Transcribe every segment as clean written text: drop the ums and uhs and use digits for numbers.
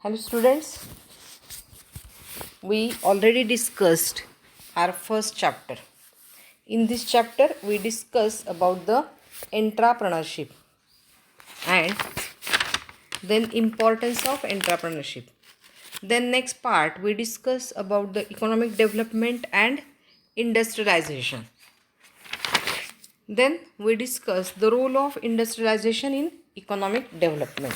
Hello students, we already discussed our first chapter. In this chapter we discuss about the entrepreneurship and then importance of entrepreneurship. Then next part we discuss about the economic development and industrialization. Then we discuss the role of industrialization in economic development.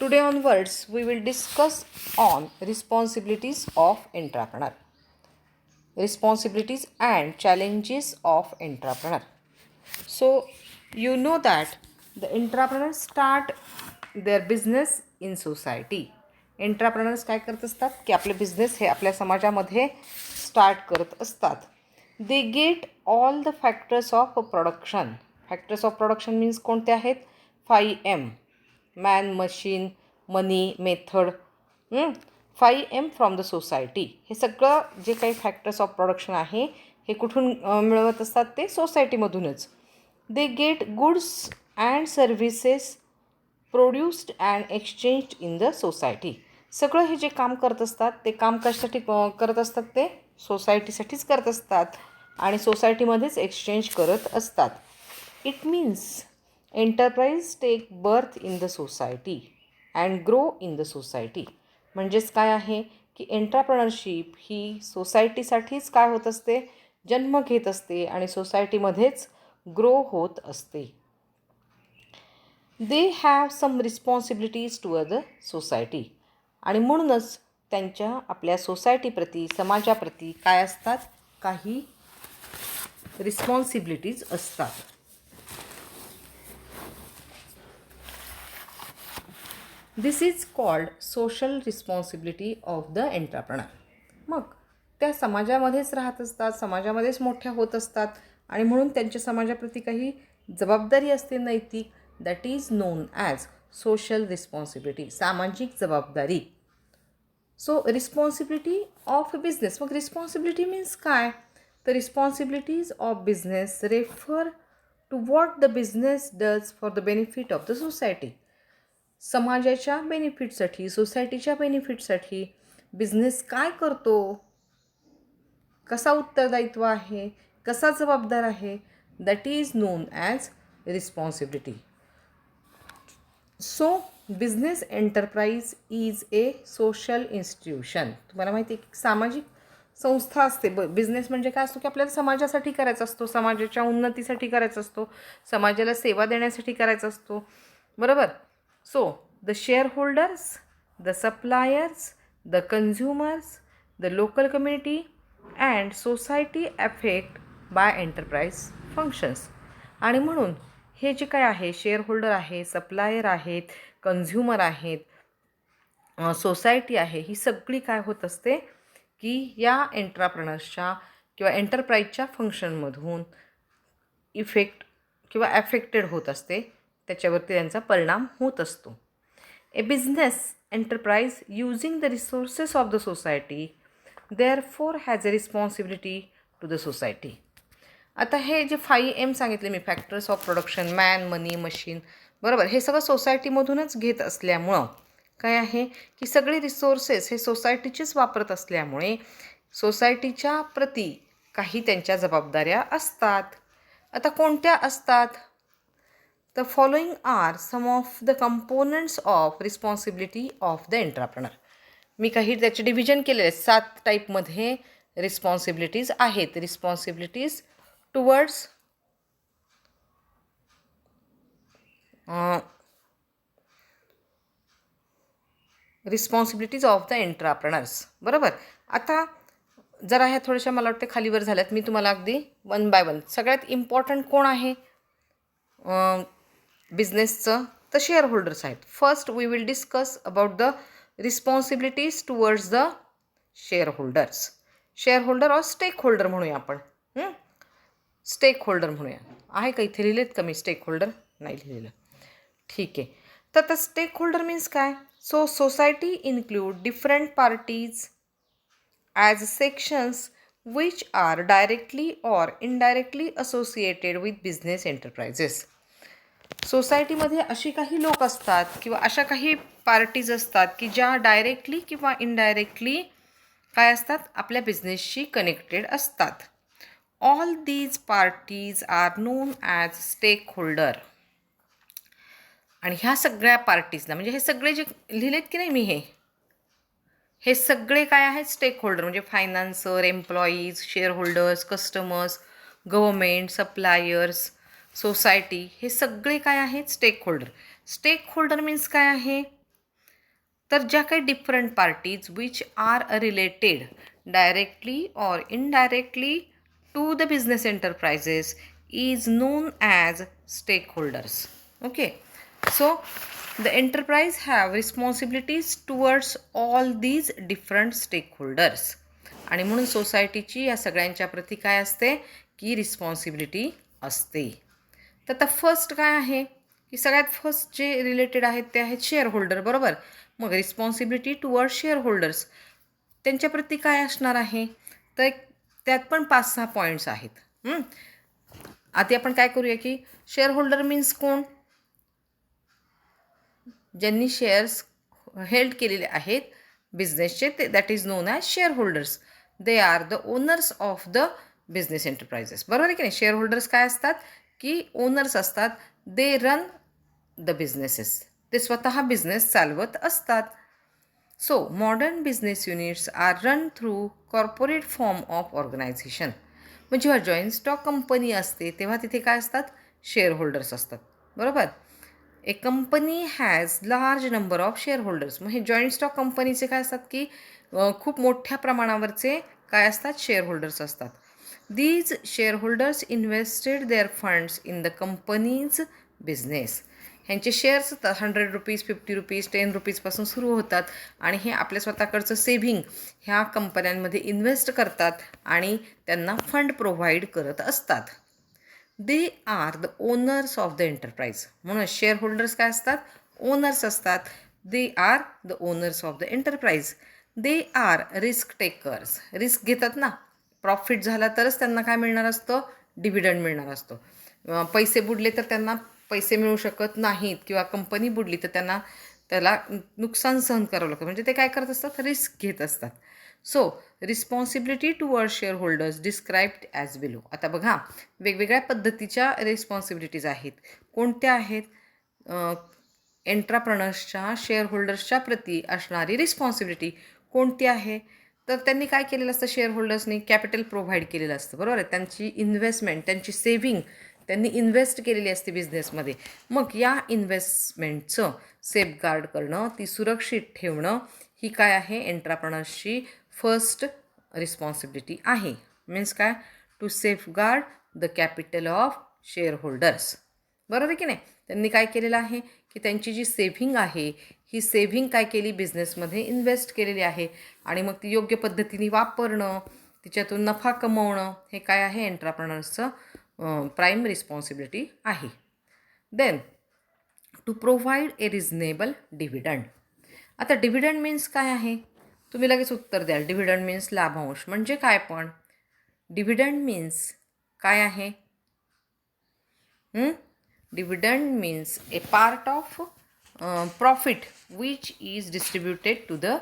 Today onwards, we will discuss on responsibilities of entrepreneur. Responsibilities and challenges of entrepreneur. So, you know that the entrepreneurs start their business in society. Entrepreneurs काय करत असतात की आपले business हे आपल्या समाजामध्ये start करत असतात. They get all the factors of production. Factors of production means कोणते आहेत? 5M. Man, machine, money, method. 5M from the society. हे सगळं जे काही फॅक्टर्स ऑफ प्रोडक्शन आहे हे कुठून मिळवत असतात? ते सोसायटीमधूनच. They get goods and services produced and exchanged in the society. सगळं हे जे काम करत असतात ते काम कशासाठी करत असतात? ते सोसायटीसाठीच करत असतात आणि सोसायटीमध्येच एक्सचेंज करत असतात. It means enterprise take birth in the society and grow in the society. म्हणजेच काय आहे की एंटरप्रेनरशिप ही सोसायटीसाठीच काय होत असते? जन्म घेत असते आणि सोसायटीमध्येच ग्रो होत असते. They have some responsibilities toward the society. आणि म्हणूनच त्यांच्या आपल्या सोसायटीप्रती, समाजाप्रती काय असतात? काही रिस्पॉन्सिबिलिटीज असतात. This is called social responsibility of the entrepreneur. मग त्या समाजामध्येच राहत असतात, समाजामध्येच मोठ्या होत असतात आणि म्हणून त्यांच्या समाजाप्रती काही जबाबदारी असते नैतिक. That is known as social responsibility. सामाजिक जबाबदारी. So responsibility of business. मग रिस्पॉन्सिबिलिटी मीन्स काय? तर responsibilities of business refer to what the business does for the benefit of the society. समाजाच्या बेनिफिटसाठी, सोसायटीच्या बेनिफिटसाठी बिझनेस काय करतो, कसा उत्तरदायित्व आहे, कसा जबाबदार आहे, that is known as responsibility. So business enterprise is a social institution. तुम्हाला माहिती आहे की सामाजिक संस्था असते. बिझनेस म्हणजे काय असतो की आपल्याला समाजासाठी करायचा असतो, समाजाच्या उन्नतीसाठी करायचा असतो, समाजाला सेवा देण्यासाठी करायचा असतो, बरोबर. So, the shareholders, the suppliers, the consumers, the local community and society affect by enterprise functions. आणि म्हणून हे जे काय आहे, शेअरहोल्डर आहे, सप्लायर आहेत, कन्झ्युमर आहेत, सोसायटी आहे, ही सगळी काय होत असते की या एंटरप्रेनर्सच्या किंवा एंटरप्राईजच्या फंक्शनमधून इफेक्ट किंवा ॲफेक्टेड होत असते. त्याच्यावरती त्यांचा परिणाम होत असतो. A business enterprise using the resources of the society therefore has a responsibility to the society. आता हे जे 5M सांगितले मी, factors of production, man, money, machine, बरोबर, हे सगळं सोसायटीमधूनच घेत असल्यामुळं काय आहे की सगळे रिसोर्सेस हे सोसायटीचेच वापरत असल्यामुळे सोसायटीच्या प्रती काही त्यांच्या जबाबदाऱ्या असतात. आता कोणत्या असतात? The following are some of the components of responsibility of the entrepreneur. मी काही त्याचे डिव्हिजन केलेले आहेत. 7 टाईपमध्ये रिस्पॉन्सिबिलिटीज आहेत. Responsibilities towards responsibilities of the entrepreneurs, बरोबर. आता जरा ह्या थोड्याशा मला वाटते खालीवर झाल्यात. मी तुम्हाला अगदी 1 बाय 1 सगळ्यात इम्पॉर्टंट कोण आहे बिझनेसचं? तर शेअरहोल्डर्स आहेत. First we will discuss about the responsibilities towards the shareholders. Shareholder or stakeholder म्हणूया आपण. स्टेक होल्डर म्हणूया. आहे का इथे लिहिलेत का मी स्टेक होल्डर? नाही लिहिलेलं. ठीक आहे. तर स्टेक होल्डर मीन्स काय? So society include different parties as sections which are directly or indirectly associated with business enterprises. सोसायटीमध्ये अशी काही लोक असतात किंवा अशा काही पार्टीज असतात की ज्या डायरेक्टली किंवा इनडायरेक्टली काय असतात, आपल्या बिझनेसशी कनेक्टेड असतात. All these parties are known as stakeholder. आणि ह्या सगळ्या पार्टीजना, म्हणजे हे सगळे जे लिहिलेत की नाही मी, हे सगळे काय आहेत, स्टेक होल्डर. म्हणजे financier, employees, shareholders, customers, government, suppliers, society, हे सगळे काय आहेत, stakeholder. Stakeholder means काय आहे, तर ज्या काही different parties which are related directly और indirectly to the business enterprises is known as stakeholders. Okay, so the enterprise have responsibilities towards all these different stakeholders. आणि म्हणून सोसायटीची या सगळ्यांच्या प्रती काय असते, की रिस्पॉन्सिबिलिटी असते. तर आता फर्स्ट काय आहे, की सगळ्यात फर्स्ट जे रिलेटेड आहेत ते आहेत शेअर होल्डर, बरोबर. मग रिस्पॉन्सिबिलिटी टुवर्ड शेअर होल्डर्स, त्यांच्या प्रती काय असणार आहे, तर त्यात पण 5-6 पॉईंट्स आहेत. आता आपण काय करूया, की शेअर होल्डर मीन्स कोण, ज्यांनी शेअर्स हेल्ड केलेले आहेत बिझनेसचे, ते that is known as share holders. They are the owners of the business enterprises. बरोबर आहे की नाही. शेअर होल्डर्स काय असतात, की ओनर्स असतात. दे रन द बिझनेसेस, ते स्वतः बिझनेस चालवत असतात. So modern business units are run through corporate form of organisation. मग जेव्हा जॉईंट स्टॉक कंपनी असते तेव्हा तिथे काय असतात, शेअर होल्डर्स असतात, बरोबर. A company has large number of shareholders. मग हे जॉईंट स्टॉक कंपनीचे काय असतात, की खूप मोठ्या प्रमाणावरचे काय असतात, शेअर होल्डर्स असतात. These shareholders invested their funds in the company's business. ह्यांचे शेअर्स ₹100, ₹50, ₹10पासून सुरू होतात आणि हे आपल्या स्वतःकडचं सेव्हिंग ह्या कंपन्यांमध्ये इन्व्हेस्ट करतात आणि त्यांना फंड प्रोव्हाइड करत असतात. They are the owners of the enterprise. म्हणून शेअर होल्डर्स काय असतात, ओनर्स असतात. They are the owners of the enterprise. They are risk takers. Risk घेतात ना, प्रॉफिट झाला तरच त्यांना काय मिळणार असतं, डिव्हिडंड मिळणार असतो. पैसे बुडले तर त्यांना पैसे मिळू शकत नाहीत, किंवा कंपनी बुडली तर त्याला नुकसान सहन करावं लागतं. म्हणजे ते काय करत असतात, रिस्क घेत असतात. So responsibility toward shareholders described as below. आता बघा, वेगवेगळ्या पद्धतीच्या रिस्पॉन्सिबिलिटीज आहेत. कोणत्या आहेत, एंटरप्रेन्योर्सच्या शेअर होल्डर्सच्या प्रती असणारी रिस्पॉन्सिबिलिटी कोणती आहे, तर त्यांनी काय केलेलं असतं, शेअर होल्डर्सनी कॅपिटल प्रोव्हाइड केलेलं असतं, बरोबर आहे. त्यांची इन्व्हेस्टमेंट, त्यांची सेव्हिंग त्यांनी इन्व्हेस्ट केलेली असते बिझनेसमध्ये. मग या इन्व्हेस्टमेंटचं सेफगार्ड करणं, ती सुरक्षित ठेवणं, ही काय आहे, एंटरप्रेन्योर्सची फर्स्ट रिस्पॉन्सिबिलिटी आहे. मीन्स काय, to safeguard the capital of shareholders. बरोबर आहे की नाही. त्यांनी काय केलेलं आहे, की त्यांची जी सेव्हिंग आहे, ही सेव्हिंग काय केली, बिझनेसमध्ये इन्व्हेस्ट केलेली आहे आणि मग ती योग्य पद्धतीने वापरणं, तिच्यातून नफा कमवणं, हे काय आहे, एंटरप्रेन्योर्सचं प्राईम रिस्पॉन्सिबिलिटी आहे. Then to provide a reasonable dividend. आता डिव्हिडंड मीन्स काय आहे, तुम्ही लगेच उत्तर द्याल. डिव्हिडंड मीन्स लाभांश. म्हणजे काय, पण डिव्हिडंड मीन्स काय आहे, dividend means a part of profit which is distributed to the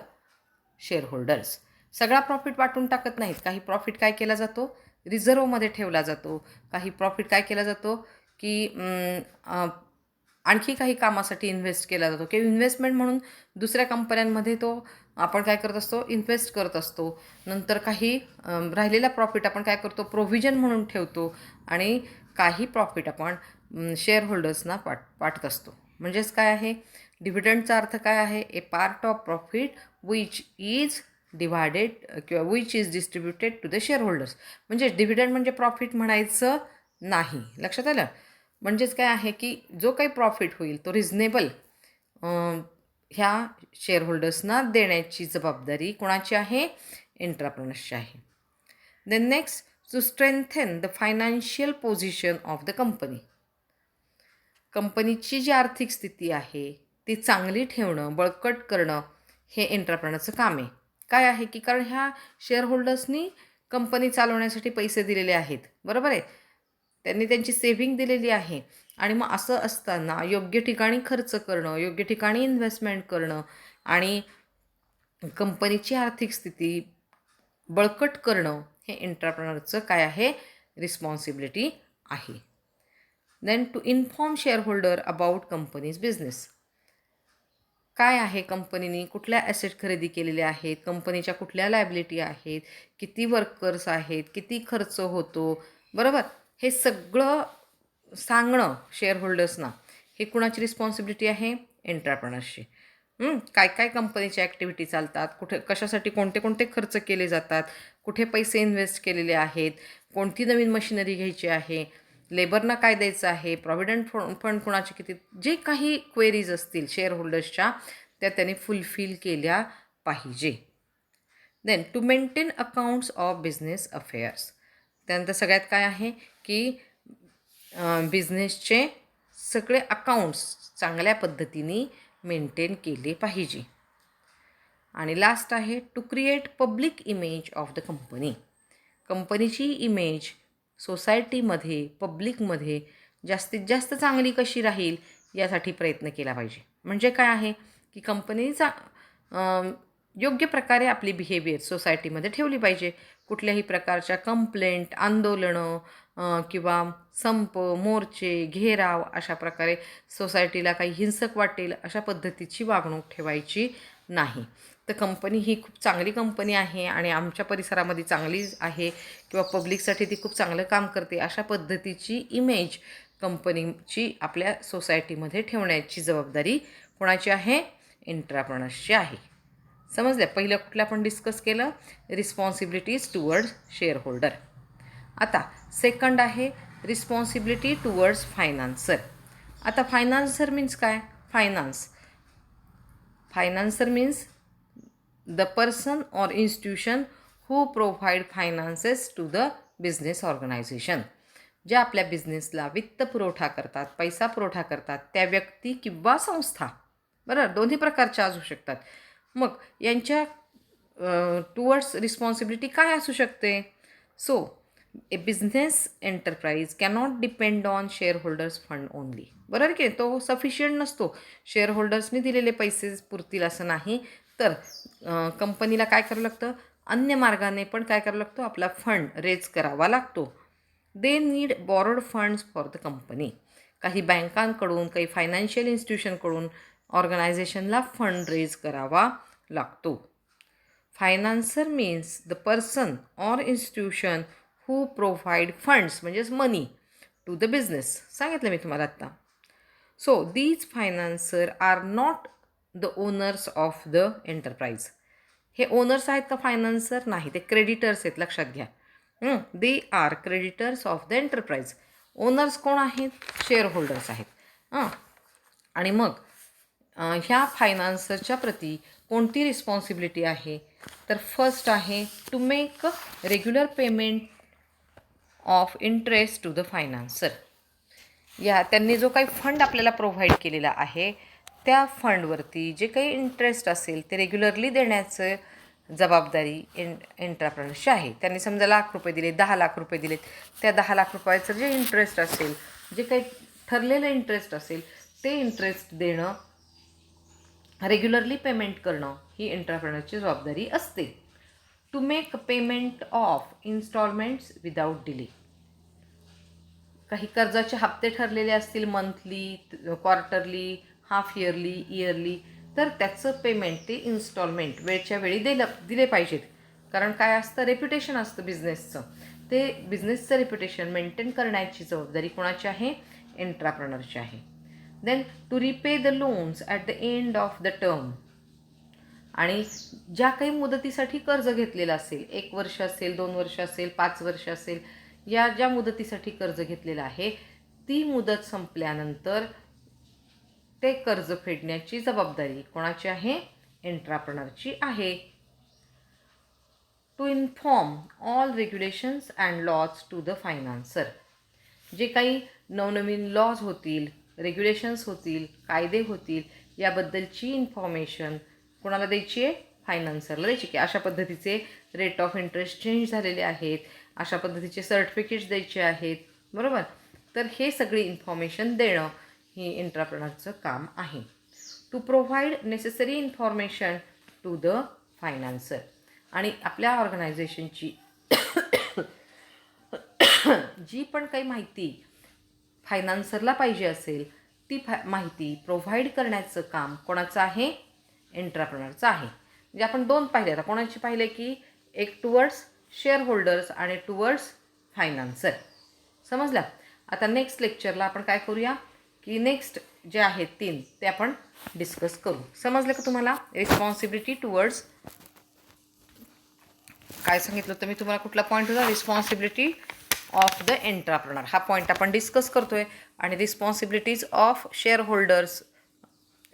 share holders. सगळा प्रॉफिट वाटून टाकत नाहीत. काही प्रॉफिट काय केला जातो, रिझर्वमध्ये ठेवला जातो. काही प्रॉफिट काय केला जातो, की आणखी काही कामासाठी इन्व्हेस्ट केला जातो, किंवा इन्व्हेस्टमेंट म्हणून दुसऱ्या कंपन्यांमध्ये तो आपण काय करत असतो, इन्व्हेस्ट करत असतो. नंतर काही राहिलेला प्रॉफिट आपण काय करतो, प्रोव्हिजन म्हणून ठेवतो आणि काही प्रॉफिट आपण शेअर होल्डर्सना वाटत असतो. म्हणजेच काय आहे, डिव्हिडंडचा अर्थ काय आहे, a part of profit which is divided किंवा which is distributed to the share holders. म्हणजे डिव्हिडंड म्हणजे प्रॉफिट म्हणायचं नाही. लक्षात आलं. म्हणजेच काय आहे, की जो काही प्रॉफिट होईल तो रिझनेबल ह्या शेअर होल्डर्सना देण्याची जबाबदारी कोणाची आहे, एंटरप्रेन्योर्सची आहे. Then next, to strengthen the financial position of the company. कंपनीची जी आर्थिक स्थिती आहे ती चांगली ठेवणं, बळकट करणं, हे एंटरप्रेन्योरचं काम आहे. काय आहे, की कारण ह्या शेअर होल्डर्सनी कंपनी चालवण्यासाठी पैसे दिलेले आहेत, बरोबर आहे. त्यांनी त्यांची सेव्हिंग दिलेली आहे आणि मग असं असताना योग्य ठिकाणी खर्च करणं, योग्य ठिकाणी इन्व्हेस्टमेंट करणं आणि कंपनीची आर्थिक स्थिती बळकट करणं हे एंटरप्रेनरचं काय आहे, रिस्पॉन्सिबिलिटी आहे. Then to inform shareholder about company's business. काय आहे, कंपनीने कुठल्या ॲसेट खरेदी केलेले आहेत, कंपनीच्या कुठल्या लायबिलिटी आहेत, किती वर्कर्स आहेत, किती खर्च होतो, बरोबर, हे सगळं सांगणं शेअरहोल्डर्सना हे कुणाची रिस्पॉन्सिबिलिटी आहे, एंटरप्रेनर्सची. काय काय कंपनीच्या ॲक्टिव्हिटी चालतात, कुठे कशासाठी कोणते कोणते खर्च केले जातात, कुठे पैसे इन्व्हेस्ट केलेले आहेत, कोणती नवीन मशिनरी घ्यायची आहे, लेबरना काय द्यायचं आहे, प्रॉव्हिडंट फंड कुणाचे किती, जे काही क्वेरीज असतील शेअरहोल्डर्सच्या त्या त्यांनी फुलफिल केल्या पाहिजे. Then to maintain accounts of business affairs. त्यानंतर सगळ्यात काय आहे की बिझनेसचे सगळे अकाउंट्स चांगल्या पद्धतीने मेंटेन केले पाहिजे. आणि लास्ट आहे to create public image of the company. कंपनीची इमेज सोसायटीमध्ये, पब्लिकमध्ये जास्तीत जास्त चांगली कशी राहील यासाठी प्रयत्न केला पाहिजे. म्हणजे काय आहे की कंपनीचा योग्य प्रकारे आपली बिहेवियर सोसायटीमध्ये ठेवली पाहिजे. कुठल्याही प्रकारच्या कंप्लेंट, आंदोलनं किंवा संप, मोर्चे, घेराव अशा प्रकारे सोसायटीला काही हिंसक वाटेल अशा पद्धतीची वागणूक ठेवायची नाही. तर कंपनी ही खूप चांगली कंपनी आहे आणि आमच्या परिसरामध्ये चांगली आहे किंवा पब्लिकसाठी ती खूप चांगलं काम करते अशा पद्धतीची इमेज कंपनीची आपल्या सोसायटीमध्ये ठेवण्याची जबाबदारी कोणाची आहे, एंटरप्रेनर्सची आहे. समजलं. पहिलं कुठलं आपण डिस्कस केलं, रिस्पॉन्सिबिलिटीज टुवर्ड्स शेअरहोल्डर. आता सेकंड आहे रिस्पॉन्सिबिलिटी टुवर्ड्स फायनान्सर. आता फायनान्सर मीन्स काय, financer means the person or institution who provide finances to the business organisation. ज्या आपल्या बिझनेसला वित्त पुरवठा करतात, पैसा पुरवठा करतात त्या व्यक्ती किंवा संस्था, बरोबर, दोन्ही प्रकारच्या असू शकतात. मग यांच्या टुवर्ड्स रिस्पॉन्सिबिलिटी काय असू शकते. So A business enterprise cannot depend on shareholders fund only. बरोबर की तो सफिशियंट नसतो, शेअरहोल्डर्सनी दिलेले पैसे पुरतील असं नाही, तर कंपनीला काय करावं लागतं, अन्य मार्गाने पण काय करावं लागतो, आपला फंड रेज करावा लागतो. They need borrowed funds for the company. काही बँकांकडून, काही फायनान्शियल इन्स्टिट्यूशनकडून ऑर्गनायझेशनला फंड रेज करावा लागतो. Financer means the person or institution who provide funds म्हणजेच मनी टू द बिझनेस. सांगितलं मी तुम्हाला आत्ता. So these financer are not the owners of the enterprise. हे ओनर्स आहेत का फायनान्सर? नाही, ते क्रेडिटर्स आहेत, लक्षात घ्या. They are creditors of the enterprise. Owners कोण आहेत? शेअरहोल्डर्स आहेत. आणि मग ह्या फायनान्सरच्या प्रती कोणती रिस्पॉन्सिबिलिटी आहे, तर फर्स्ट आहे to make regular payment of interest to the financer. या त्यांनी जो काही फंड आपल्याला प्रोव्हाइड केलेला आहे त्या फंडवरती जे काही इंटरेस्ट असेल ते रेग्युलरली देण्याचं जबाबदारी एंटरप्रेनर्सची आहे. त्यांनी समजा ₹1,00,000 दिले, ₹10,00,000 दिलेत, त्या ₹10,00,000 जे इंटरेस्ट असेल, जे काही ठरलेलं इंटरेस्ट असेल ते इंटरेस्ट देणं, रेग्युलरली पेमेंट करणं ही एंटरप्रेनर्सची जबाबदारी असते. To make payment of instalments without delay. काही कर्जाचे हप्ते ठरलेले असतील, मंथली, क्वार्टरली, हाफ इयरली, तर त्याचं पेमेंट ते इन्स्टॉलमेंट वेळच्या वेळी दिले पाहिजेत. कारण काय असतं, रेप्युटेशन असतं बिझनेसचं. ते बिझनेसचं रेप्युटेशन मेंटेन करण्याची जबाबदारी कोणाची आहे? एंटरप्रेनर्सची आहे. Then to repay the loans at the end of the term. आणि ज्या काही मुदतीसाठी कर्ज घेतलेलं असेल, 1 वर्ष असेल, 2 वर्ष असेल, 5 वर्ष असेल, या ज्या मुदतीसाठी कर्ज घेतलेलं आहे ती मुदत संपल्यानंतर ते कर्ज फेडण्याची जबाबदारी कोणाची आहे? एंटरप्रेनर्सची आहे. To inform all regulations and laws to the financer. जे काही नवनवीन लॉज होतील, रेग्युलेशन्स होतील, कायदे होतील, याबद्दलची इन्फॉर्मेशन कोणाला द्यायची आहे? फायनान्सरला द्यायची. की अशा पद्धतीचे रेट ऑफ इंटरेस्ट चेंज झालेले आहेत, अशा पद्धतीचे सर्टिफिकेट्स द्यायचे आहेत, बरोबर. तर हे सगळी इन्फॉर्मेशन देणं ही एंटरप्रेनरचं काम आहे. To provide necessary information to the financer. आणि आपल्या ऑर्गनायझेशनची जी पण काही माहिती फायनान्सरला पाहिजे असेल ती माहिती प्रोव्हाइड करण्याचं काम कोणाचं आहे? एंटरप्रेनरचं आहे. म्हणजे आपण दोन पाहिले. आता कोणाची पाहिले की एक टुवर्ड्स शेअर होल्डर्स आणि टुवर्ड्स फायनान्सर. समजलं. आता नेक्स्ट लेक्चरला आपण काय करूया की नेक्स्ट जे आहेत 3 ते आपण डिस्कस करू. समजलं का तुम्हाला? रिस्पॉन्सिबिलिटी टुवर्ड्स काय सांगितलं होतं मी तुम्हाला? कुठला पॉईंट होता? Responsibility of the entrepreneur. हा पॉईंट आपण डिस्कस करतोय. आणि responsibilities of share holders,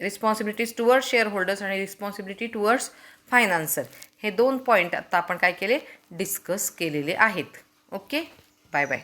responsibilities towards share holders आणि रिस्पॉन्सिबिलिटी टुवर्ड्स फायनान्सर, हे 2 पॉईंट आता आपण काय केले? डिस्कस केलेले आहेत. Okay, bye bye.